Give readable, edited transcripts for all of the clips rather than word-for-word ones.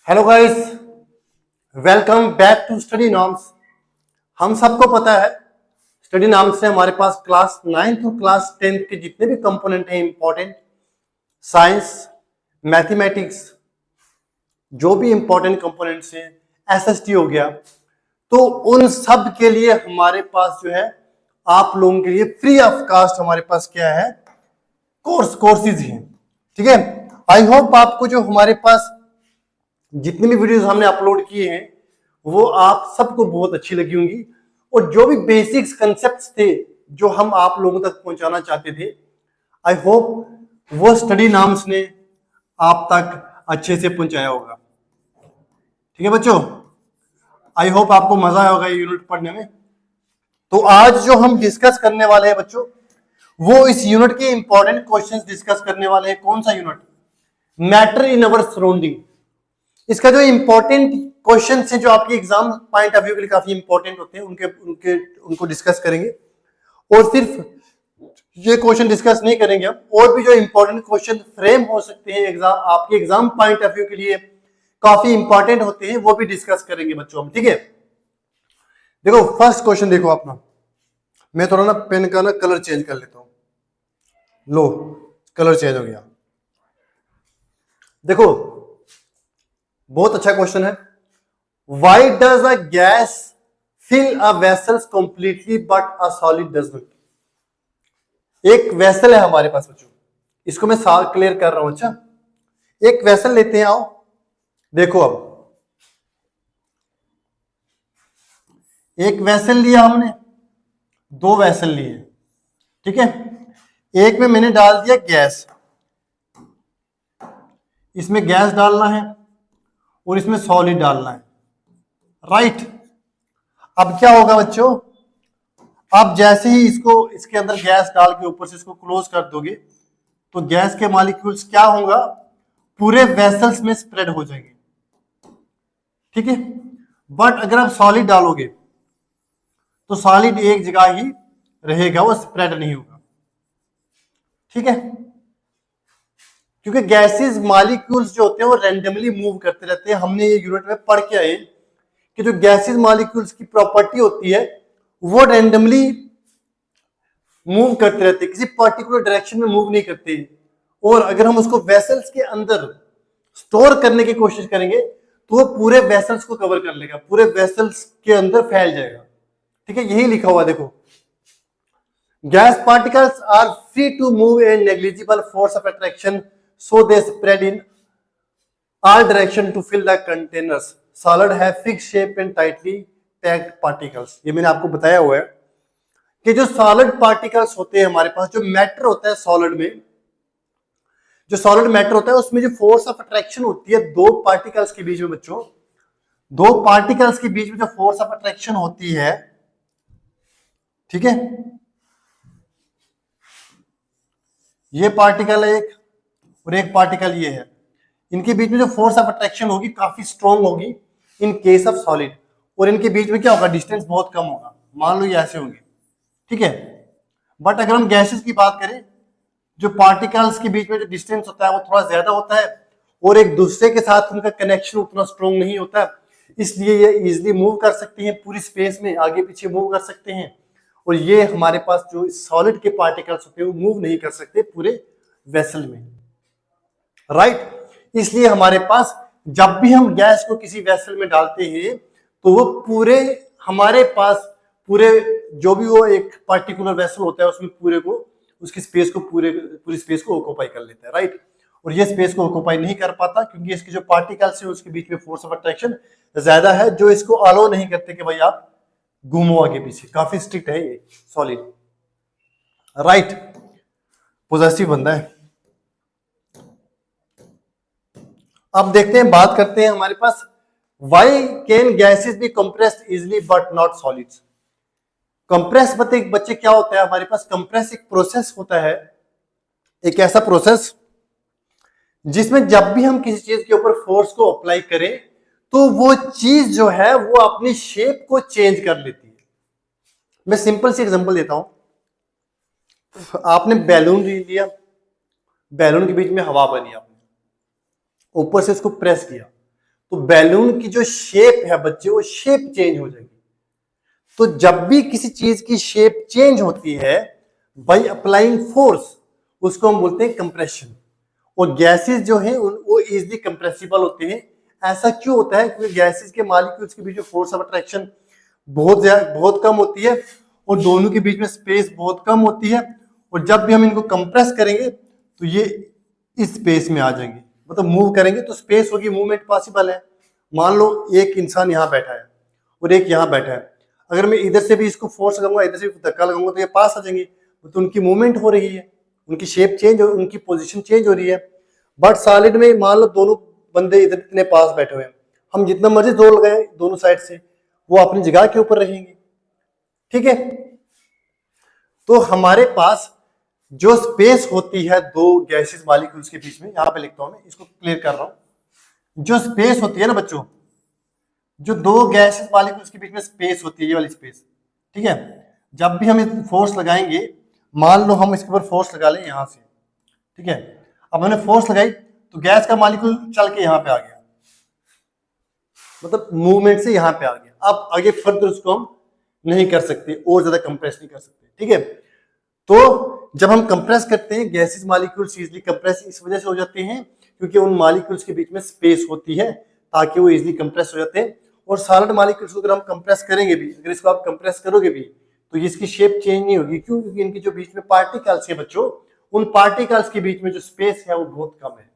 Hello guys, welcome back to Study Norms. हम सबको पता है स्टडी नॉर्म्स से हमारे पास क्लास 9th और क्लास 10th के जितने भी कंपोनेंट हैं इंपॉर्टेंट, साइंस, मैथमेटिक्स, जो भी इंपॉर्टेंट कंपोनेंट्स हैं, एसएसटी हो गया, तो उन सब के लिए हमारे पास जो है आप लोगों के लिए फ्री ऑफ कास्ट हमारे पास क्या है, कोर्सेज हैं। ठीक है, आई होप आपको जो हमारे पास जितनी भी वीडियोस हमने अपलोड किए हैं वो आप सबको बहुत अच्छी लगी होंगी, और जो भी बेसिक्स कंसेप्ट्स थे जो हम आप लोगों तक पहुंचाना चाहते थे, आई होप वो स्टडी नॉर्म्स ने आप तक अच्छे से पहुंचाया होगा। ठीक है बच्चों, आई होप आपको मजा आया होगा ये यूनिट पढ़ने में। तो आज जो हम डिस्कस करने वाले हैं बच्चों, वो इस यूनिट के इंपॉर्टेंट क्वेश्चंस डिस्कस करने वाले हैं। कौन सा unit? Matter in our surrounding. इसका जो इंपॉर्टेंट क्वेश्चन है जो आपके एग्जाम पॉइंट ऑफ व्यू के लिए काफी इंपॉर्टेंट होते हैं, उनको डिस्कस करेंगे। और सिर्फ ये क्वेश्चन डिस्कस नहीं करेंगे हम, और भी जो इंपॉर्टेंट क्वेश्चन फ्रेम हो सकते हैं एग्जाम आपके एग्जाम पॉइंट ऑफ व्यू के लिए काफी इंपॉर्टेंट होते हैं, वो भी डिस्कस करेंगे बच्चों हम। ठीक है, देखो फर्स्ट क्वेश्चन देखो अपना। मैं थोड़ा ना पेन का ना कलर चेंज कर लेता हूं। लो, कलर चेंज हो गया। देखो बहुत अच्छा क्वेश्चन है। Why does a gas fill a vessels completely but a solid does not? एक वेसल है हमारे पास बच्चों, इसको मैं क्लियर कर रहा हूं। अच्छा, एक वेसल लेते हैं, आओ देखो। अब एक वेसल लिया हमने, दो वेसल लिए, ठीक है। एक में मैंने डाल दिया गैस, इसमें गैस डालना है और इसमें सॉलिड डालना है, राइट। अब क्या होगा बच्चों, आप जैसे ही इसको इसके अंदर गैस डाल के ऊपर से इसको क्लोज कर दोगे तो गैस के मॉलिक्यूल्स क्या होगा, पूरे वेसल्स में स्प्रेड हो जाएंगे, ठीक है। बट अगर आप सॉलिड डालोगे तो सॉलिड एक जगह ही रहेगा, वो स्प्रेड नहीं होगा, ठीक है। क्योंकि गैसेस मॉलिक्यूल्स जो होते हैं वो रैंडमली मूव करते रहते हैं। हमने ये यूनिट में पढ़ के आए कि जो गैसेस मॉलिक्यूल्स की प्रॉपर्टी होती है वो रैंडमली मूव करते रहते हैं, किसी पर्टिकुलर डायरेक्शन में मूव नहीं करते। और अगर हम उसको वेसल्स के अंदर स्टोर करने की कोशिश करेंगे तो वो पूरे वेसल्स को कवर कर लेगा, पूरे वेसल्स के अंदर फैल जाएगा, ठीक है। यही लिखा हुआ देखो, gas particles are free to move in negligible force of attraction so they spread in all direction to fill the containers. Solid have fixed shape and tightly packed particles. ये मैंने आपको बताया हुआ है कि जो सॉलिड पार्टिकल्स होते हैं हमारे पास, जो मैटर होता है सॉलिड में, जो सॉलिड मैटर होता है उसमें जो फोर्स ऑफ अट्रैक्शन होती है दो पार्टिकल्स के बीच में बच्चों, दो पार्टिकल्स के बीच में जो फोर्स ऑफ अट्रैक्शन होती है, ठीक है, ये पार्टिकल है एक और एक पार्टिकल ये है, इनके बीच में जो फोर्स ऑफ अट्रैक्शन होगी काफी स्ट्रॉन्ग होगी इन केस ऑफ सॉलिड, और इनके बीच में क्या होगा, डिस्टेंस बहुत कम होगा। मान लो ये ऐसे होंगे, ठीक है। बट अगर हम गैसेस की बात करें, जो पार्टिकल्स के बीच में जो डिस्टेंस होता है वो थोड़ा ज्यादा होता है और एक दूसरे के साथ उनका कनेक्शन उतना स्ट्रॉन्ग नहीं होता है, इसलिए ये इजिली मूव कर सकते हैं पूरी स्पेस में, आगे पीछे मूव कर सकते हैं। और ये हमारे पास जो सॉलिड के पार्टिकल्स होते हैं वो मूव नहीं कर सकते पूरे वेसल में, राइट। इसलिए हमारे पास जब भी हम गैस को किसी वेसल में डालते हैं तो वो पूरे हमारे पास पूरे जो भी वो एक पर्टिकुलर वेसल होता है उसमें पूरे को उसकी स्पेस को पूरी स्पेस को ऑक्यूपाई कर लेता है, राइट। और ये स्पेस को ऑक्यूपाई नहीं कर पाता क्योंकि इसके जो पार्टिकल्स है उसके बीच में फोर्स ऑफ अट्रैक्शन ज्यादा है, जो इसको अलाउ नहीं करते कि भाई आप घूमो आगे पीछे। काफी स्ट्रिक्ट है ये सॉलिड, राइट, पॉजिटिव बंदा है। अब देखते हैं, बात करते हैं हमारे पास why can gases be compressed easily but not solids. Compress बच्चे क्या होता है हमारे पास, कंप्रेस एक प्रोसेस होता है, एक ऐसा प्रोसेस जिसमें जब भी हम किसी चीज के ऊपर फोर्स को अप्लाई करें तो वो चीज जो है वो अपनी शेप को चेंज कर लेती है। मैं सिंपल सी एग्जांपल देता हूं। आपने बैलून लिया, बैलून के बीच में हवा बनी, आपने ऊपर से इसको प्रेस किया तो बैलून की जो शेप है बच्चे, वो शेप चेंज हो जाएगी। तो जब भी किसी चीज की शेप चेंज होती है बाय अप्लाइंग फोर्स, उसको हम बोलते हैं कंप्रेशन। और गैसेस जो हैं वो इजीली कंप्रेसिबल होते हैं। ऐसा क्यों होता है? क्योंकि गैसेस के मॉलिक्यूल्स के बीच में फोर्स ऑफ अट्रैक्शन बहुत कम होती है और दोनों के बीच में स्पेस बहुत कम होती है। और जब भी हम इनको कंप्रेस करेंगे तो ये इस स्पेस में आ जाएंगे, मतलब मूव करेंगे तो स्पेस होगी, मूवमेंट पॉसिबल है। मान लो एक इंसान यहाँ बैठा है और एक यहाँ बैठा है, अगर मैं इधर से भी इसको फोर्स लगाऊंगा, इधर से भी धक्का लगाऊंगा तो ये पास आ जाएंगे, तो उनकी मूवमेंट हो रही है, उनकी शेप चेंज हो, उनकी पोजीशन चेंज हो रही है। बट सॉलिड में मान लो दोनों बंदे इधर इतने पास बैठे हुए हैं, हम जितना मर्जी जोर लगाए दोनों साइड से, वो अपनी जगह के ऊपर रहेंगे। ठीक है, तो हमारे पास जो स्पेस होती है दो गैसेस मॉलिक्यूल्स के बीच में, यहां पे लिखता हूं मैं, इसको क्लियर कर रहा हूं। जो स्पेस होती है ना बच्चों, जो दो गैसेस मॉलिक्यूल्स के बीच में स्पेस होती है, ये वाली स्पेस, ठीक है, जब भी हम फोर्स लगाएंगे, मान लो हम इसके ऊपर फोर्स लगा लें यहां से, ठीक है, अब हमने फोर्स लगाई तो गैस का मॉलिक्यूल चल के यहां पे आ गया, मतलब मूवमेंट से यहां पे आ गया। अब आगे फर्दर उसको हम नहीं कर सकते और ज्यादा कंप्रेस नहीं कर सकते। ठीक है, तो जब हम कंप्रेस करते हैं गैसेस मॉलिक्यूल्स इजीली कंप्रेस इस वजह से हो जाते हैं क्योंकि उन मॉलिक्यूल्स के बीच में स्पेस होती है ताकि वो इजीली कंप्रेस हो जाते हैं। और सॉलिड मॉलिक्यूल्स को अगर हम कंप्रेस करेंगे भी, अगर इसको आप कंप्रेस करोगे भी तो इसकी शेप चेंज नहीं होगी। क्यों? क्योंकि इनके जो बीच में पार्टिकल्स है बच्चों, उन पार्टिकल्स के बीच में जो स्पेस है वो बहुत कम है।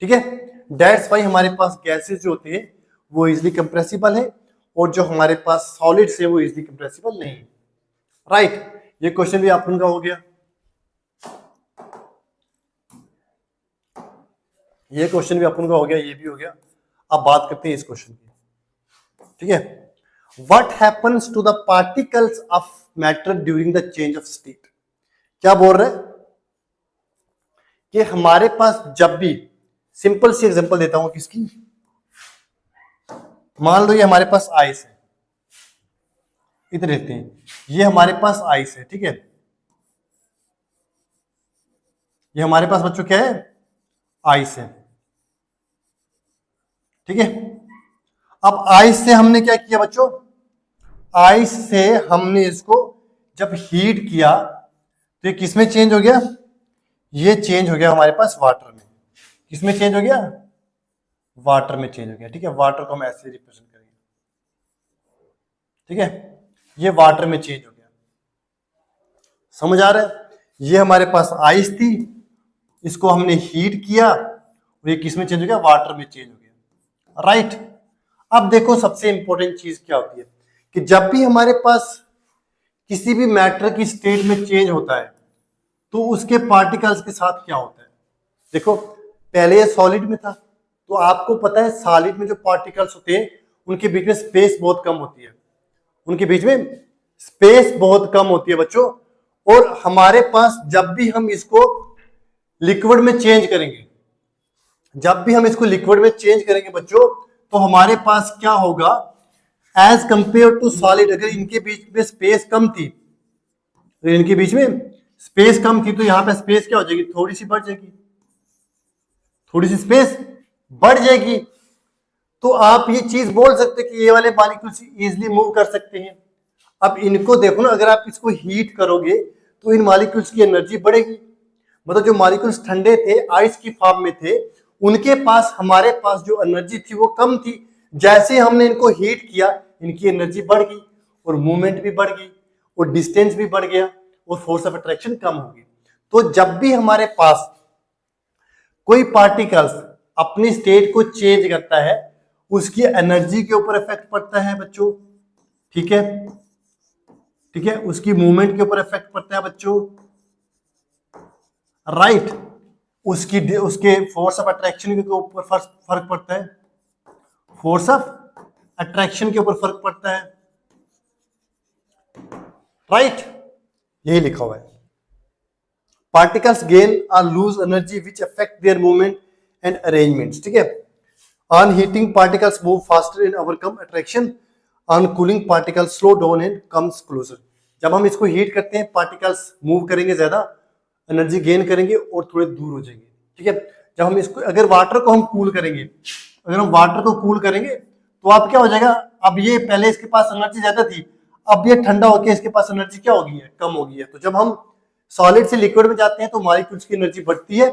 ठीक है, दैट्स वाई हमारे पास गैसेस जो होते हैं वो इजीली कंप्रेसिबल है और जो हमारे पास सॉलिड्स है वो इजीली कंप्रेसिबल नहीं है। राइट, ये क्वेश्चन भी आप लोगों का हो गया, ये क्वेश्चन भी आप लोगों का हो गया, ये भी हो गया। अब बात करते हैं इस क्वेश्चन की। ठीक है, what happens to the particles of matter during the change of state? क्या बोल रहे हैं कि हमारे पास जब भी, सिंपल सी एग्जांपल देता हूं किसकी, मान लो ये हमारे पास आइस है, इधर रहते हैं, ये हमारे पास आइस है, ठीक है, ये हमारे पास बच्चों क्या है? आइस है। ठीक है, अब आइस से हमने क्या किया बच्चों? आइस से हमने इसको जब हीट किया तो ये किसमें चेंज हो गया? ये चेंज हो गया हमारे पास वाटर में। किसमें चेंज हो गया? वाटर में चेंज हो गया। ठीक है, वाटर को हम ऐसे रिप्रेजेंट करेंगे। ठीक है, ये वाटर में चेंज हो गया। समझ आ रहा है? ये हमारे पास आइस थी, इसको हमने हीट किया और ये किसमें चेंज हो गया? वाटर में चेंज हो गया। राइट, अब देखो सबसे इंपॉर्टेंट चीज क्या होती है कि जब भी हमारे पास किसी भी मैटर की स्टेट में चेंज होता है तो उसके पार्टिकल्स के साथ क्या होता है। देखो, पहले ये सॉलिड में था तो आपको पता है सॉलिड में जो पार्टिकल्स होते हैं उनके बीच में स्पेस बहुत कम होती है, उनके बीच में स्पेस बहुत कम होती है बच्चों। और हमारे पास जब भी हम इसको लिक्विड में चेंज करेंगे, जब भी हम इसको लिक्विड में चेंज करेंगे बच्चों, तो हमारे पास क्या होगा? एज कंपेयर टू सॉलिड, अगर इनके बीच में स्पेस कम थी, तो इनके बीच में स्पेस कम थी तो यहां पे स्पेस क्या हो जाएगी? थोड़ी सी बढ़ जाएगी, थोड़ी सी स्पेस बढ़ जाएगी। तो आप ये चीज बोल सकते हैं कि ये वाले मॉलिक्यूल्स इजीली मूव कर सकते हैं। अब इनको देखो ना, अगर आप इसको हीट करोगे तो इन मॉलिक्यूल्स की एनर्जी बढ़ेगी। मतलब जो मॉलिक्यूल्स ठंडे थे, आइस की फॉर्म में थे, उनके पास हमारे पास जो एनर्जी थी वो कम थी। जैसे हमने इनको हीट किया, इनकी एनर्जी बढ़ गई और मूवमेंट भी बढ़ गई और डिस्टेंस भी बढ़ गया और फोर्स ऑफ अट्रैक्शन कम हो गई। तो जब भी हमारे पास कोई पार्टिकल्स अपनी स्टेट को चेंज करता है, उसकी एनर्जी के ऊपर इफेक्ट पड़ता है बच्चों। ठीक है, ठीक है, उसकी मूवमेंट के ऊपर इफेक्ट पड़ता है बच्चों। राइट, उसके फोर्स ऑफ अट्रैक्शन के ऊपर फर्क पड़ता है, फोर्स ऑफ अट्रैक्शन के ऊपर फर्क पड़ता है। राइट, यही लिखा हुआ है। पार्टिकल्स गेन और lose energy which affect their movement and arrangements. ठीक है, on heating particles move faster and overcome attraction, on cooling particles slow down and comes closer. जब हम इसको हीट करते हैं पार्टिकल्स मूव करेंगे, ज्यादा एनर्जी गेन करेंगे और थोड़े दूर हो जाएंगे। ठीक है, जब हम इसको, अगर वाटर को हम कूल करेंगे, अगर हम वाटर को कूल करेंगे तो आप क्या हो जाएगा, अब ये पहले इसके पास एनर्जी ज्यादा थी, अब ये ठंडा होकर इसके पास एनर्जी क्या होगी है, कम होगी है। तो जब हम सॉलिड से लिक्विड में जाते हैं तो मॉलिक्यूल्स की एनर्जी बढ़ती है,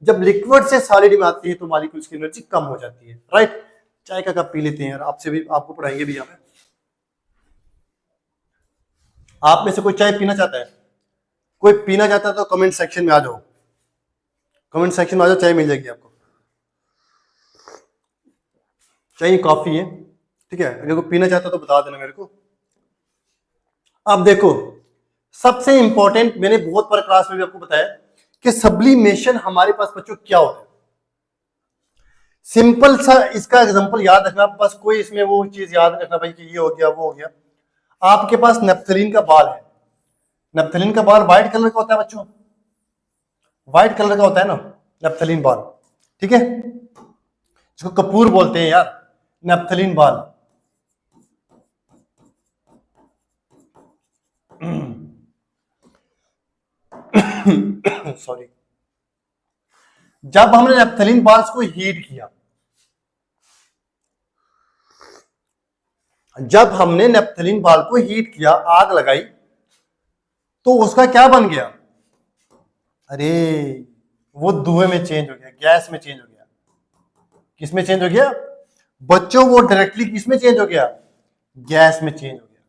जब लिक्विड से सॉलिड में आती है तो मॉलिक्यूल्स की एनर्जी कम हो जाती है। राइट, चाय का कप पी लेते हैं यार, आपसे भी आपको पढ़ाएंगे भी यहाँ पे। आप में से कोई चाय पीना चाहता है? कोई पीना चाहता है तो कमेंट सेक्शन में आ जाओ, कमेंट सेक्शन में आ जाओ, चाय मिल जाएगी आपको। चाय कॉफी है, ठीक है, अगर कोई पीना चाहता है तो बता देना मेरे को। अब देखो, सबसे इंपॉर्टेंट, मैंने बहुत बार क्लास में भी आपको बताया कि सब्लिमेशन हमारे पास बच्चों क्या होता है। सिंपल सा इसका एग्जांपल याद रखना, बस कोई इसमें वो चीज याद रखना भाई कि ये हो गया वो हो गया। आपके पास नेप्थलीन का बाल है, नेप्थलीन का बाल व्हाइट कलर का होता है बच्चों, व्हाइट कलर का होता है ना नेप्थलीन बाल, ठीक है, इसको कपूर बोलते हैं यार, नेप्थलीन बाल। सॉरी, जब हमने नेप्थलीन बाल्स को हीट किया, जब हमने नेप्थलीन बाल को हीट किया, आग लगाई, तो उसका क्या बन गया, अरे वो धुएं में चेंज हो गया, गैस में चेंज हो गया। किस में चेंज हो गया बच्चों? वो डायरेक्टली किस में चेंज हो गया? गैस में चेंज हो गया।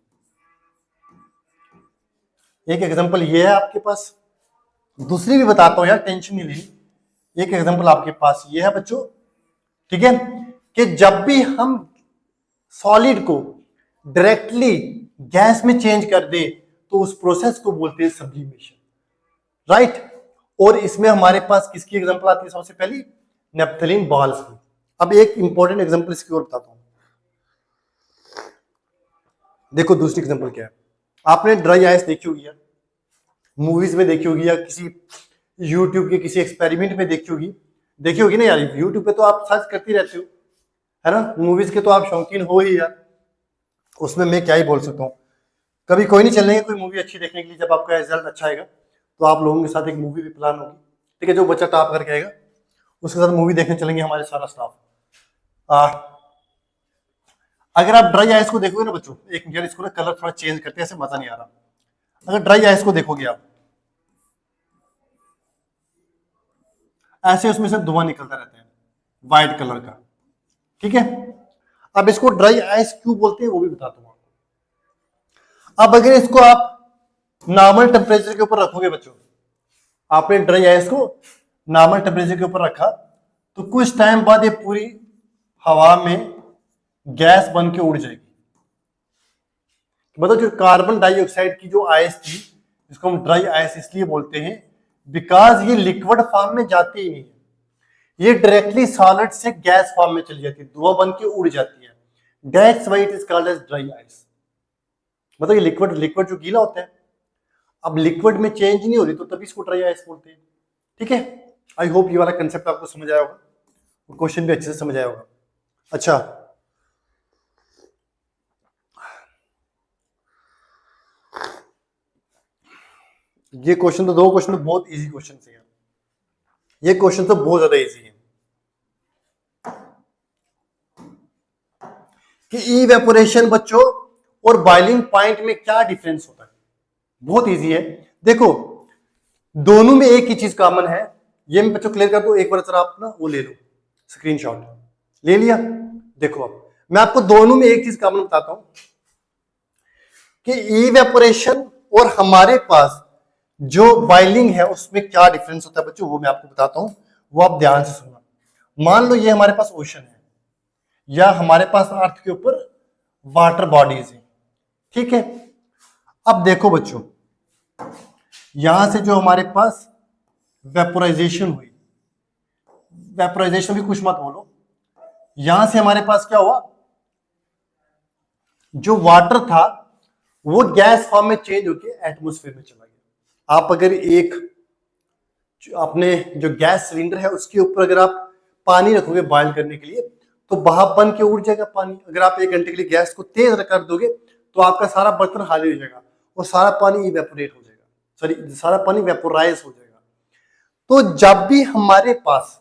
एक एग्जांपल ये है आपके पास, दूसरी भी बताता हूं यार, टेंशन नहीं लेनी। एक एग्जांपल आपके पास ये है बच्चों, ठीक है, कि जब भी हम सॉलिड को डायरेक्टली गैस में चेंज कर दे तो उस प्रोसेस को बोलते हैं सब्लिमेशन, राइट। और इसमें हमारे पास किसकी एग्जांपल आती है सबसे पहली? नेप्थलीन बाल्स की। अब एक इंपॉर्टेंट एग्जांपल इसकी और बताता हूं, देखो दूसरी एग्जांपल क्या है। आपने ड्राई आइस देखी होगी यार, मूवीज में देखी होगी या किसी यूट्यूब के किसी एक्सपेरिमेंट में देखी होगी ना यार। यूट्यूब पे तो आप सर्च करती रहते हो, है ना, मूवीज के तो आप शौकीन हो ही यार, उसमें मैं क्या ही बोल सकता हूँ। कभी कोई नहीं चलेंगे कोई मूवी अच्छी देखने के लिए, जब आपका रिजल्ट अच्छा आएगा तो आप लोगों के साथ एक मूवी भी प्लान होगी, ठीक है, जो बच्चा टॉप करके आएगा उसके साथ मूवी देखने चलेंगे हमारे सारा स्टाफ। अगर आप ड्राई आइस को देखोगे ना बच्चों, एक मिनट इसको ना कलर थोड़ा चेंज करते हैं, ऐसे मजा नहीं आ रहा। अगर ड्राई आइस को देखोगे आप, ऐसे उसमें से धुआं निकलता रहता है व्हाइट कलर का, ठीक है। अब इसको ड्राई आइस क्यों बोलते हैं वो भी बताता हूं आपको। अब अगर इसको आप नॉर्मल टेम्परेचर के ऊपर रखोगे बच्चों, आपने ड्राई आइस को नॉर्मल टेम्परेचर के ऊपर रखा तो कुछ टाइम बाद ये पूरी हवा में गैस बन के उड़ जाएगी। मतलब जो कार्बन डाइऑक्साइड की जो आइस थी, इसको हम ड्राई आइस इसलिए बोलते हैं बिकॉज ये लिक्विड फॉर्म में जाती ही नहीं है, ये डायरेक्टली सॉलिड से गैस फॉर्म में चली जाती है, धुआं बन के उड़ जाती है। That's why it is called as dry ice. मतलब ये लिक्विड जो गीला होता है, अब लिक्विड में चेंज नहीं हो रही तो तभी इसको ड्राई आइस बोलते हैं, ठीक है। आई होप ये वाला कंसेप्ट आपको समझ आया होगा, क्वेश्चन भी अच्छे से समझ आया होगा। अच्छा, ये क्वेश्चन तो, दो क्वेश्चन तो बहुत इजी क्वेश्चन है, ये क्वेश्चन तो बहुत ज्यादा इजी है कि इवेपोरेशन बच्चों और बॉइलिंग पॉइंट में क्या डिफरेंस होता है। बहुत इजी है, देखो दोनों में एक ही चीज कॉमन है। ये मैं बच्चों क्लियर कर दूं, एक बार जरा आप ना वो ले लो, स्क्रीनशॉट ले लिया। देखो अब मैं आपको दोनों में एक चीज कॉमन बताता हूं कि इवेपोरेशन और हमारे पास जो बॉइलिंग है उसमें क्या डिफरेंस होता है बच्चों, वो मैं आपको बताता हूं, वो आप ध्यान से सुनना। मान लो ये हमारे पास ओशन है या हमारे पास अर्थ के ऊपर वाटर बॉडीज है, ठीक है। अब देखो बच्चों, यहां से जो हमारे पास वेपोराइजेशन हुई, वेपोराइजेशन भी कुछ मत बोलो, यहां से हमारे पास क्या हुआ, जो वाटर था वो गैस फॉर्म में चेंज होकर एटमॉस्फेयर में चला गया। आप अगर एक अपने जो गैस सिलेंडर है उसके ऊपर अगर आप पानी रखोगे बॉयल करने के लिए तो भाप बन के उड़ जाएगा पानी। अगर आप 1 घंटे के लिए गैस को तेज कर दोगे तो आपका सारा बर्तन खाली हो जाएगा और सारा पानी इवेपोरेट हो जाएगा, सॉरी सारा पानी वेपोराइज हो जाएगा। तो जब भी हमारे पास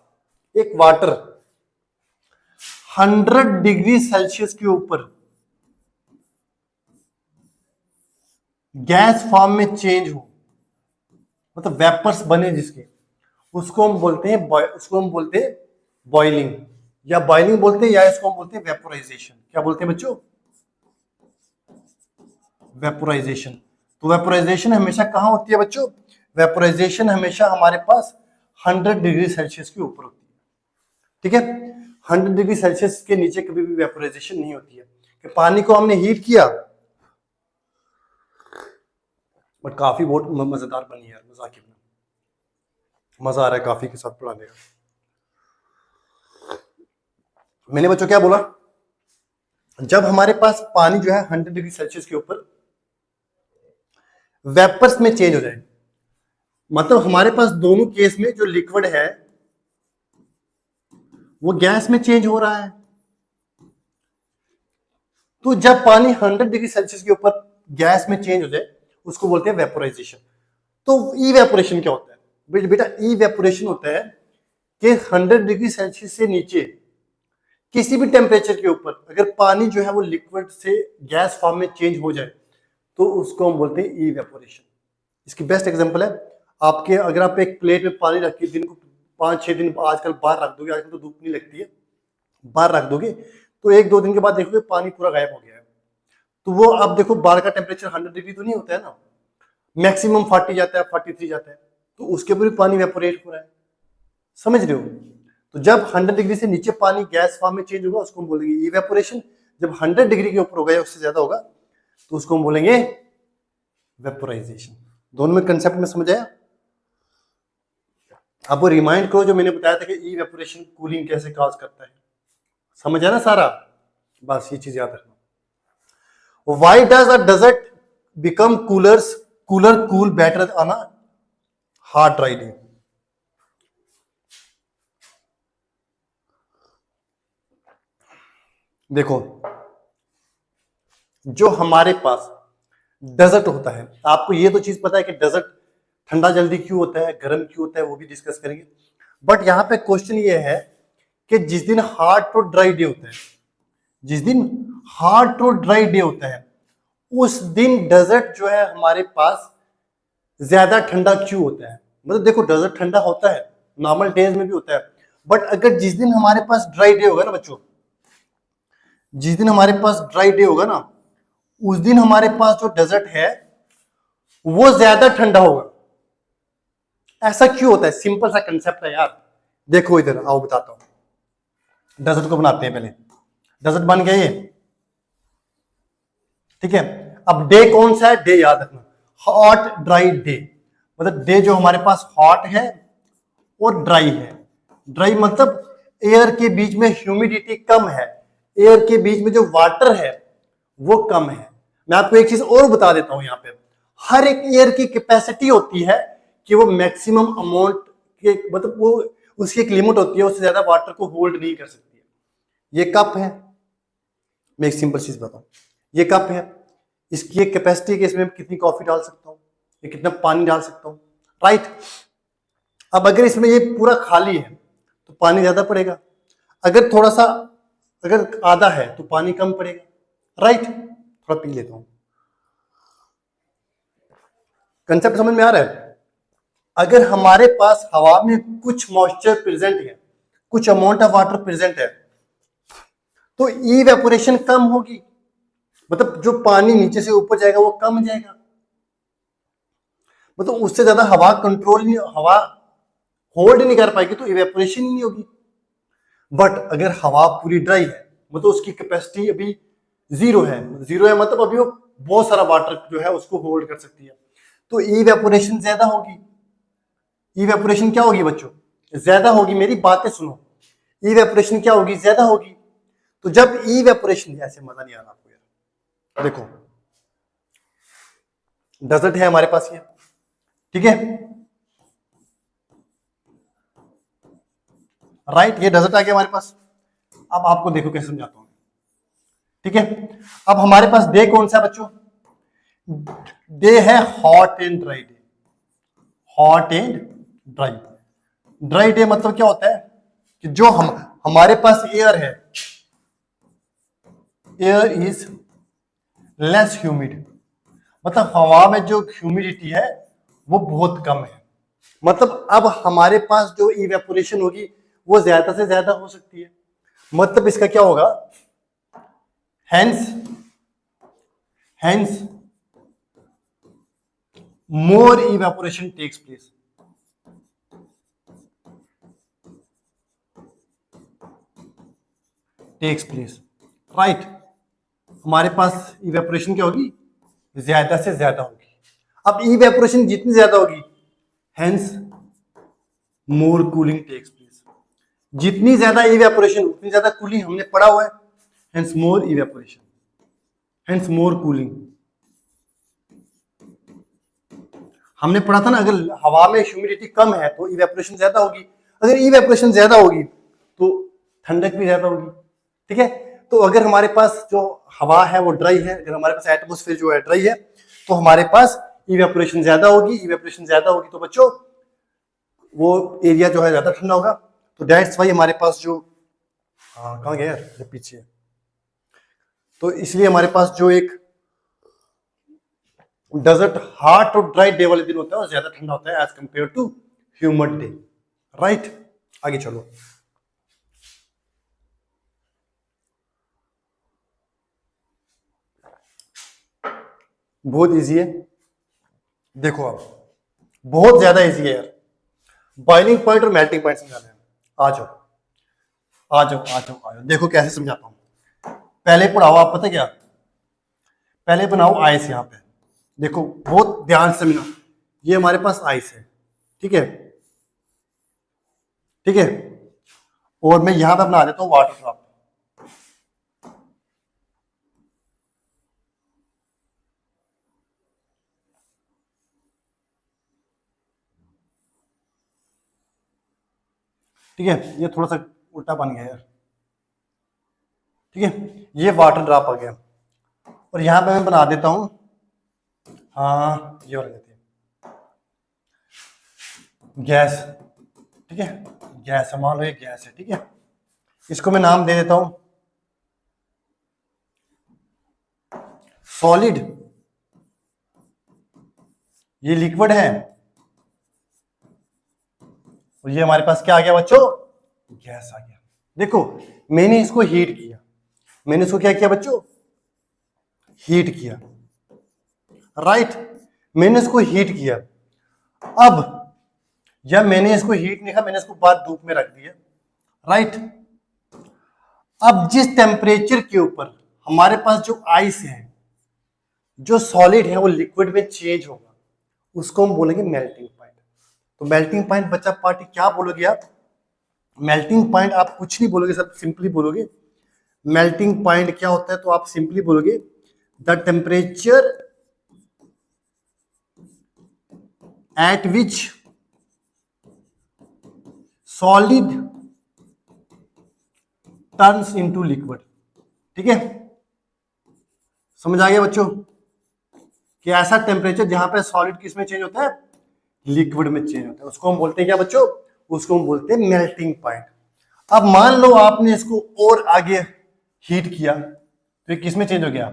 एक वाटर 100 डिग्री सेल्सियस के ऊपर गैस फॉर्म में चेंज हो, मतलब वेपर्स बने जिसके, उसको हम बोलते हैं बॉइलिंग, या बॉइलिंग बोलते हैं, या इसको हम बोलते हैं वेपोराइजेशन। क्या बोलते हैं बच्चों? वेपोराइजेशन। तो वेपोराइजेशन हमेशा कहां होती है बच्चों? वेपोराइजेशन हमेशा हमारे पास 100 डिग्री सेल्सियस के ऊपर होती है। ठीक है, 100 डिग्री सेल्सियस के नीचे कभी भी वेपोराइजेशन नहीं होती है। कि पानी को हमने हीट किया, बट काफी बहुत मजेदार बनी यार, मजाक ही मजा आ रहा है काफी के साथ पढ़ाने का। मैंने बच्चों क्या बोला? जब हमारे पास पानी जो है 100 डिग्री सेल्सियस के ऊपर वेपर्स में चेंज हो जाए, मतलब हमारे पास दोनों केस में जो लिक्विड है वो गैस में चेंज हो रहा है। तो जब पानी 100 डिग्री सेल्सियस के ऊपर गैस में चेंज हो जाए उसको बोलते हैं वेपोराइजेशन। तो इवेपोरेशन क्या होता है बेटा? इवेपोरेशन होता है कि 100 डिग्री सेल्सियस से नीचे किसी भी टेम्परेचर के ऊपर अगर पानी जो है वो लिक्विड से गैस फॉर्म में चेंज हो जाए तो उसको हम बोलते हैं इवेपोरेशन। इसकी बेस्ट एग्जांपल है आपके, अगर आप एक प्लेट में पानी रख के दिन को 5-6 दिन आजकल बाहर रख दोगे, आजकल तो धूप नहीं लगती है, बाहर रख दोगे तो 1-2 दिन के बाद देखोगे पानी पूरा गायब हो गया है। तो वो अब देखो बाहर का टेम्परेचर 100 डिग्री तो नहीं होता है ना, मैक्सिमम 40 जाता है, 43 जाता है, तो उसके ऊपर भी पानी वेपोरेट हो रहा है। समझ रहे हो? तो जब 100 डिग्री से नीचे पानी गैस फॉर्म में चेंज होगा उसको हम बोलेंगे इवेपोरेशन। जब 100 डिग्री के ऊपर होगा या उससे ज्यादा होगा तो उसको हम बोलेंगे वेपोराइजेशन। दोनों में कंसेप्ट में समझ आया? आपको रिमाइंड करो जो मैंने बताया था कि इवेपोरेशन कूलिंग कैसे कॉज करता है, समझ आया ना सारा? बस ये चीज याद रखना। Why does a desert become cooler cool better on a hot dry day? देखो, जो हमारे पास डेजर्ट होता है, आपको ये तो चीज पता है कि डेजर्ट ठंडा जल्दी क्यों होता है, गर्म क्यों होता है, वो भी डिस्कस करेंगे। बट यहां पे क्वेश्चन ये है कि जिस दिन हॉट और ड्राई डे होता है, जिस दिन हॉट और ड्राई डे होता है उस दिन डेजर्ट जो है हमारे पास ज्यादा ठंडा क्यों होता है? मतलब देखो डेजर्ट ठंडा होता है, नॉर्मल डेज में भी होता है, बट अगर जिस दिन हमारे पास ड्राई डे होगा ना बच्चों, जिस दिन हमारे पास ड्राई डे होगा ना उस दिन हमारे पास जो डेजर्ट है वो ज्यादा ठंडा होगा। ऐसा क्यों होता है? सिंपल सा कंसेप्ट है यार, देखो इधर आओ बताता हूं। डेजर्ट को बनाते हैं, पहले डेजर्ट बन गया ये, ठीक है। अब डे कौन सा है? डे याद रखना, हॉट ड्राई डे। मतलब डे जो हमारे पास हॉट है और ड्राई है। ड्राई मतलब एयर के बीच में ह्यूमिडिटी कम है, एयर के बीच में जो वाटर है वो कम है। मैं आपको एक चीज और बता देता हूं, यहां पे हर एक एयर की कैपेसिटी होती है कि वो मैक्सिमम अमाउंट के, मतलब वो उसकी एक लिमिट होती है, उससे ज्यादा वाटर को होल्ड नहीं कर सकती है। ये कप है, मैं एक सिंपल चीज बताऊं, ये कप है, इसकी एक कैपेसिटी है कि इसमें कितनी कॉफी डाल सकता हूं या कितना पानी डाल सकता हूं, राइट। अब अगर इसमें ये पूरा खाली है तो पानी ज्यादा पड़ेगा, अगर थोड़ा सा, अगर आधा है तो पानी कम पड़ेगा, राइट। थोड़ा पी लेता हूं, कंसेप्ट समझ में आ रहा है? अगर हमारे पास हवा में कुछ मॉइस्चर प्रेजेंट है, कुछ अमाउंट ऑफ वाटर प्रेजेंट है, तो इवेपोरेशन कम होगी, मतलब जो पानी नीचे से ऊपर जाएगा वो कम जाएगा, मतलब उससे ज्यादा हवा कंट्रोल नहीं, हवा होल्ड नहीं कर पाएगी तो इवेपोरेशन ही नहीं होगी। बट अगर हवा पूरी ड्राई है, मतलब उसकी कैपेसिटी अभी जीरो है, जीरो है मतलब अभी वो बहुत सारा वाटर जो है उसको होल्ड कर सकती है, तो इवेपोरेशन ज्यादा होगी। इवेपोरेशन क्या होगी बच्चों? ज्यादा होगी। मेरी बातें सुनो, इवेपोरेशन क्या होगी? ज्यादा होगी। तो जब इवेपोरेशन, ऐसे मजा नहीं आ रहा आपको यार, देखो डेजर्ट है हमारे पास ये, ठीक है, राइट, ये डेजर्ट आ गया हमारे पास। अब आपको देखो कैसे समझाता हूं, ठीक है। अब हमारे पास डे कौन सा है बच्चों? डे है hot and dry day, hot and dry. Dry day मतलब क्या होता है कि जो हमारे पास एयर है एयर इज लेस ह्यूमिड, मतलब हवा में जो ह्यूमिडिटी है वो बहुत कम है। मतलब अब हमारे पास जो इवेपोरेशन होगी वो ज्यादा से ज्यादा हो सकती है। मतलब इसका क्या होगा, हेंस मोर इवेपोरेशन टेक्स प्लेस। राइट, हमारे पास इवेपोरेशन क्या होगी, ज्यादा से ज्यादा होगी। अब इवेपोरेशन जितनी ज्यादा होगी हेंस मोर कूलिंग टेक्स प्लेस। जितनी ज्यादा इवेपोरेशन उतनी ज्यादा कूलिंग, हमने पढ़ा हुआ है। हेंस मोर इवेपोरेशन, हेंस मोर कूलिंग। हमने पढ़ा था ना, अगर हवा में ह्यूमिडिटी कम है तो इवेपोरेशन ज्यादा होगी, अगर इवेपोरेशन ज्यादा होगी तो ठंडक भी ज्यादा होगी। ठीक है, तो अगर हमारे पास जो हवा है वो ड्राई है, अगर हमारे पास एटमॉस्फेयर जो है ड्राई है, तो हमारे पास इवेपोरेशन ज्यादा होगी। इवेपोरेशन ज्यादा होगी तो बच्चों वो एरिया जो है ज्यादा ठंडा होगा। तो दैट्स वाई हमारे पास जो कहाँ गया यार पीछे, तो इसलिए हमारे पास जो एक डेजर्ट हॉट और ड्राई डे वाले दिन होता है वो ज्यादा ठंडा होता है as compare to humid day. Right, आगे चलो। बहुत इजी है, देखो अब बहुत ज्यादा इजी है यार। बॉइलिंग पॉइंट और मेल्टिंग पॉइंट समझाना है। आ जाओ आ जाओ आ जाओ आ जाओ, देखो कैसे समझाता हूं। पहले पढ़ाओ आप, पता क्या, पहले बनाओ आइस। यहाँ पे देखो बहुत ध्यान से समझना, ये हमारे पास आइस है, ठीक है, ठीक है, और मैं यहां पे बना देता हूं वाटर ड्रॉप। ठीक है, ये थोड़ा सा उल्टा बन गया यार। ठीक है, ये वाटर ड्रॉप आ गया, और यहां पे मैं बना देता हूं, हाँ ये वाला देते हैं गैस। ठीक है, गैस मान लो ये गैस है। ठीक है, इसको मैं नाम दे देता हूं सॉलिड। ये लिक्विड है, और ये हमारे पास क्या आ गया बच्चों, गैस आ गया। देखो मैंने इसको हीट किया, मैंने इसको क्या किया बच्चों, हीट किया। राइट, मैंने इसको हीट किया। अब या मैंने इसको हीट नहीं किया, मैंने इसको बाहर धूप में रख दिया। राइट, अब जिस टेम्परेचर के ऊपर हमारे पास जो आइस है, जो सॉलिड है वो लिक्विड में चेंज होगा, उसको हम बोलेंगे मेल्टिंग पॉइंट। तो मेल्टिंग पॉइंट बच्चा पार्टी क्या बोलोगे आप, मेल्टिंग पॉइंट आप कुछ नहीं बोलोगे, सब सिंपली बोलोगे मेल्टिंग पॉइंट क्या होता है, तो आप सिंपली बोलोगे the temperature at which solid turns into liquid. ठीक है, समझ आ गया बच्चों, कि ऐसा टेम्परेचर जहां पे सॉलिड किस में चेंज होता है, लिक्विड में चेंज होता है, उसको हम बोलते हैं क्या बच्चों, उसको हम बोलते हैं मेल्टिंग पॉइंट। अब मान लो आपने इसको और आगे हीट किया, तो ये किस में चेंज हो गया,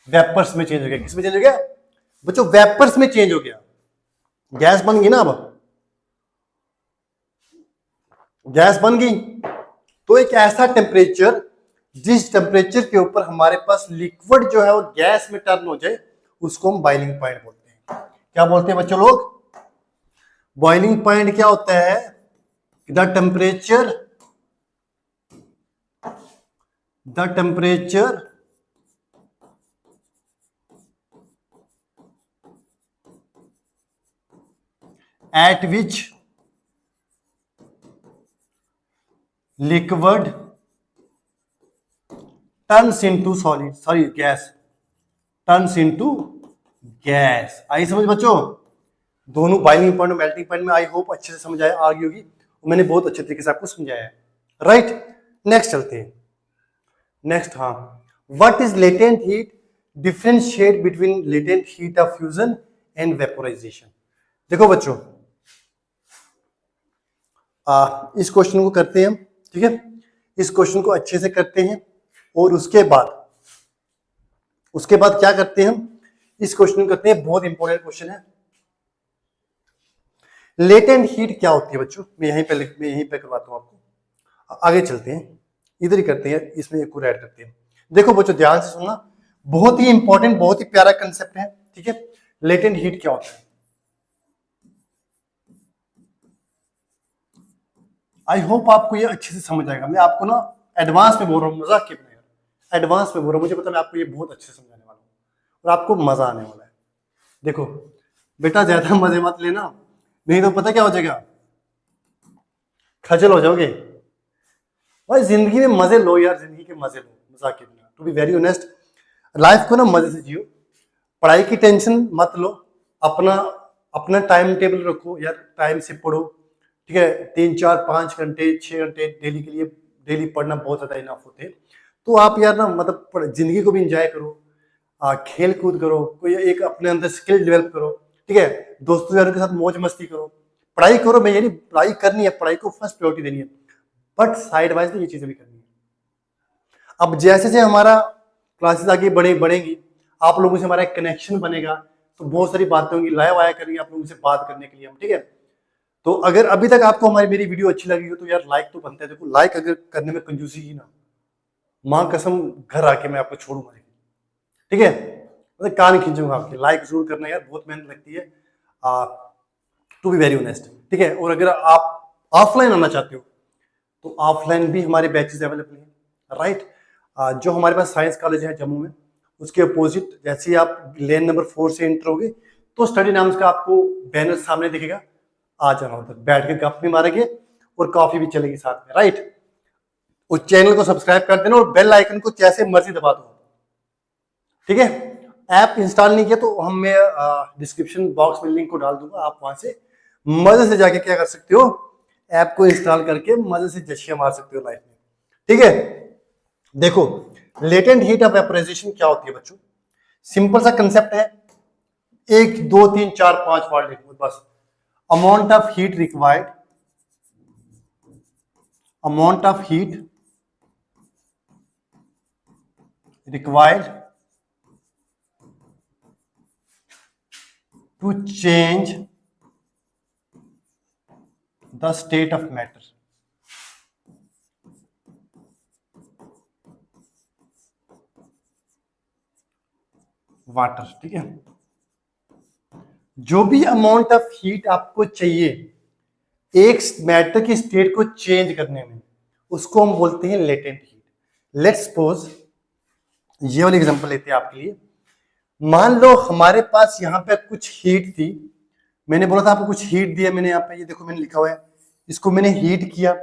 वेपर्स में चेंज हो गया। किस में चेंज हो गया बच्चों, वेपर्स में चेंज हो गया, गैस बन गई ना। अब गैस बन गई, तो एक ऐसा टेम्परेचर जिस टेम्परेचर के ऊपर हमारे पास लिक्विड जो है वो गैस में टर्न हो जाए, उसको हम बॉइलिंग पॉइंट बोलते हैं। क्या बोलते हैं बच्चों लोग, बॉइलिंग पॉइंट क्या होता है, the temperature at which liquid turns into solid, turns into gas। आई समझ बच्चों, दोनों बॉइलिंग पॉइंट और मेल्टिंग पॉइंट में आई होप अच्छे से समझ आया आ गई होगी, मैंने बहुत अच्छे तरीके से आपको समझाया है। राइट, नेक्स्ट चलते हैं। नेक्स्ट, हाँ, what is latent heat, differentiate between latent heat of fusion and vaporisation. देखो बच्चों, इस क्वेश्चन को करते हैं हम, ठीक है, इस क्वेश्चन को अच्छे से करते हैं, और उसके बाद उसके बाद क्या करते हैं हम, इस क्वेश्चन करते हैं, बहुत इंपॉर्टेंट क्वेश्चन है। लेटेंट हीट क्या होती है बच्चों, मैं यहीं पे करवाता हूं आपको। आगे चलते हैं, इधर ही करते हैं, इसमें एक और ऐड करते हैं। देखो बच्चों ध्यान से सुनना, बहुत ही इंपॉर्टेंट, बहुत ही प्यारा कंसेप्ट है, ठीक है। लेटेंट हीट क्या होता है, आई होप आपको ये अच्छे से समझ आएगा। मैं आपको ना एडवांस में बोल रहा हूँ, मजाक के बगैर एडवांस में बोल रहा हूँ, मुझे पता है मैं आपको ये बहुत अच्छे से समझाने वाला हूँ और आपको मजा आने वाला है। देखो बेटा ज्यादा मजे मत लेना, नहीं तो पता क्या हो जाएगा, खजल हो जाओगे। भाई जिंदगी में मजे लो यार, जिंदगी के मजे लो, मजाक के बिना, to be very honest. Life को ना मजे से जियो, पढ़ाई की टेंशन मत लो, अपना अपना टाइम टेबल रखो यार, टाइम से पढ़ो, ठीक है। 3 4 5 घंटे 6 घंटे डेली के लिए, डेली पढ़ना बहुत ज्यादा इनफ होते हैं। तो आप यार ना मतलब जिंदगी को भी इंजॉय करो, खेल कूद करो, कोई एक अपने अंदर स्किल डेवलप करो, ठीक है। दोस्तों यारों के साथ मौज मस्ती करो, पढ़ाई करो। मैं ये नहीं, पढ़ाई करनी है, पढ़ाई को फर्स्ट प्रायोरिटी देनी है, बट साइड वाइज तो ये चीजें भी करनी है। अब जैसे जैसे हमारा क्लासेस आगे बढ़ेंगी, आप लोगों से हमारा एक कनेक्शन बनेगा, तो बहुत सारी बातें होंगी, लाइव आया करेंगे आप लोगों से बात करने के लिए हम, ठीक है। तो अगर अभी तक आपको हमारी मेरी वीडियो अच्छी लगी हो तो यार लाइक तो बनता है। देखो लाइक अगर करने में कंजूसी की ना, मां कसम घर आके मैं आपको छोड़ूंगा, ठीक है। मतलब कान खींचूंगा आपके, लाइक जरूर करना यार, बहुत मेहनत लगती है, टू बी वेरी ऑनेस्ट, ठीक है। और अगर आप ऑफलाइन आना चाहते हो तो ऑफलाइन भी हमारे बैचेस अवेलेबल हैं, राइट। जो हमारे पास साइंस कॉलेज है जम्मू में, उसके अपोजिट जैसे ही आप लेन नंबर 4 से एंटर होगे तो स्टडी नाम्स का आपको बैनर सामने दिखेगा, आ जाना उधर, बैठ के गप भी मारेंगे और कॉफी भी चलेगी साथ में, राइट। उस चैनल को सब्सक्राइब कर देना और बेल आइकन को जैसे मर्जी दबा दो, ठीक है। ऐप इंस्टॉल नहीं किया तो मैं डिस्क्रिप्शन बॉक्स में लिंक को डाल दूंगा, आप वहां से मजे से जाके क्या कर सकते हो, ऐप को इंस्टॉल करके मजे से जशिया मार सकते हो लाइफ में, ठीक है। देखो लेटेंट हीट ऑफ वेपोराइजेशन क्या होती है बच्चों, सिंपल सा कंसेप्ट है, 1 2 3 4 5 वर्ड लिखो बस। Amount of heat required, amount of heat required to change the state of matter, water, ठीक है। जो भी अमाउंट ऑफ हीट आपको चाहिए एक मैटर की स्टेट को चेंज करने में, उसको हम बोलते हैं लेटेंट हीट। लेट्स सपोज ये वाली एग्जांपल लेते हैं आपके लिए। मान लो हमारे पास यहाँ पे कुछ हीट थी, मैंने बोला था आपको कुछ हीट दिया, मैंने यहाँ पे ये देखो मैंने लिखा हुआ है, इसको मैंने हीट किया।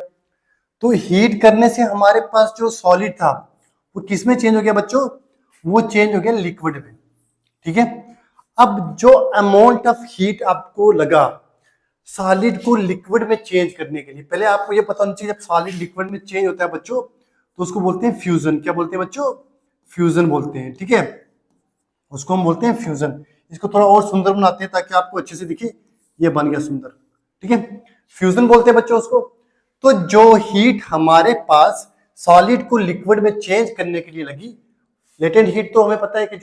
तो हीट करने से हमारे पास जो सॉलिड था वो किस में चेंज हो गया बच्चों, वो चेंज हो गया लिक्विड में, ठीक है। अब जो अमाउंट ऑफ हीट आपको लगा सॉलिड को लिक्विड में चेंज करने के लिए, पहले आपको ये पता होना चाहिए जब सॉलिड लिक्विड में चेंज होता है बच्चों तो उसको बोलते हैं फ्यूजन। क्या बोलते हैं बच्चों, फ्यूजन बोलते हैं, ठीक है। उसको हम बोलते हैं फ्यूजन। इसको थोड़ा और सुंदर बनाते हैं ताकि आपको अच्छे से दिखे, ये बन गया सुंदर, ठीक है। फ्यूजन बोलते हैं बच्चों उसको। तो जो हीट हमारे पास सॉलिड को लिक्विड में चेंज करने के लिए लगी, लेटेंट हीट तो हमें पता है कि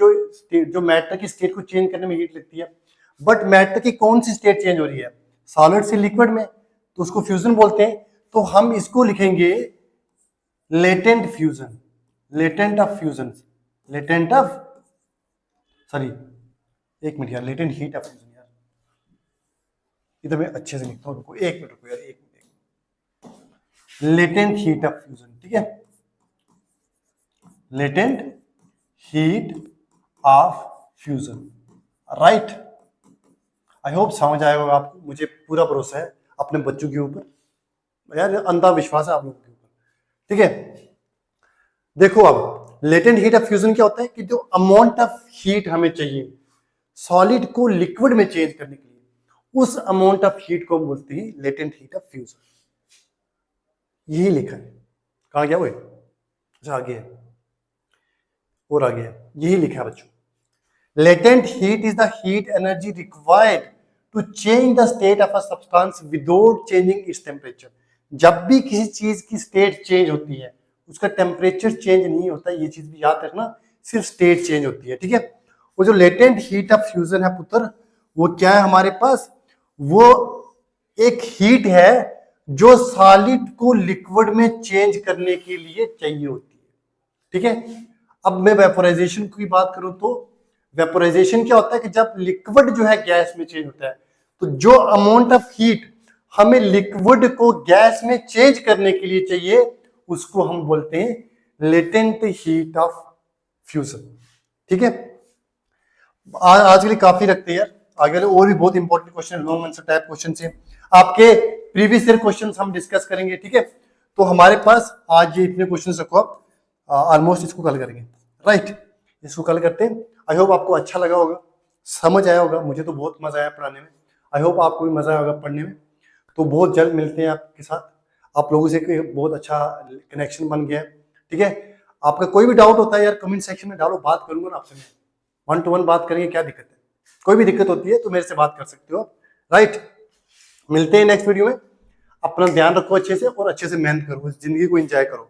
जो मैटर की स्टेट को चेंज करने में हीट लगती है, बट मैटर की कौन सी स्टेट चेंज हो रही है, सॉलिड से लिक्विड में, तो उसको फ्यूजन बोलते हैं। तो हम इसको लिखेंगे latent fusion, latent of fusion, latent of, sorry एक मिनट यार, लेटेंट हीट ऑफ फ्यूजन यार, इधर मैं अच्छे से लिखता हूँ, रुको एक मिनट, रुको यार एक minute, latent heat of fusion, ठीक है, latent heat of fusion, right. I hope समझ आया होगा आपको, मुझे पूरा भरोसा है अपने बच्चों के ऊपर यार, अंधा विश्वास है आप लोगों के ऊपर, ठीक है। देखो अब लेटेंट हीट ऑफ फ्यूजन क्या होता है कि जो अमाउंट ऑफ हीट हमें चाहिए सॉलिड को लिक्विड में चेंज करने के लिए, उस अमाउंट ऑफ हीट को हम बोलते हैं लेटेंट हीट ऑफ फ्यूजन। यही लिखा है, कहां गया वो, अच्छा आगे है और आगे है, यही लिखा है बच्चों। Latent heat is the heat energy required to change the state of a substance without changing its temperature. जब भी किसी चीज की स्टेट चेंज होती है उसका टेम्परेचर चेंज नहीं होता, ये चीज भी याद रखना। सिर्फ स्टेट चेंज होती है, ठीक है। वो जो लेटेंट हीट ऑफ फ्यूजन है पुत्र, वो क्या है हमारे पास, वो एक हीट है जो सॉलिड को लिक्विड में चेंज करने के लिए चाहिए होती है, ठीक है। अब मैं वेपोराइजेशन की बात करूं तो वेपोराइजेशन क्या होता है कि जब लिक्विड जो है गैस में चेंज होता है, तो जो अमाउंट ऑफ हीट हमें लिक्विड को गैस में चेंज करने के लिए चाहिए उसको हम बोलते हैं लेटेंट हीट ऑफ फ्यूजन, ठीक है। आज के लिए काफी रखते हैं यार, आगे वाले और भी बहुत important question, long answer type question है, आपके प्रीवियस ईयर क्वेश्चन हम डिस्कस करेंगे, ठीक है। तो हमारे पास आज ये इतने क्वेश्चन रखो आप, ऑलमोस्ट इसको कल करेंगे, राइट। इसको कल करते हैं। आई होप आपको अच्छा लगा होगा, समझ आया होगा, मुझे तो बहुत मजा आया पढ़ाने में, आई होप आपको भी मजा आया होगा पढ़ने में। तो बहुत जल्द मिलते हैं आपके साथ, आप लोगों से बहुत अच्छा कनेक्शन बन गया है, ठीक है। आपका कोई भी डाउट होता है यार कमेंट सेक्शन में डालो, बात करूंगा ना आपसे, मैं 1 to 1 बात करेंगे, क्या दिक्कत है, कोई भी दिक्कत होती है तो मेरे से बात कर सकते हो, राइट। मिलते हैं नेक्स्ट वीडियो में, अपना ध्यान रखो अच्छे से और अच्छे से मेहनत करो, जिंदगी को एंजॉय करो।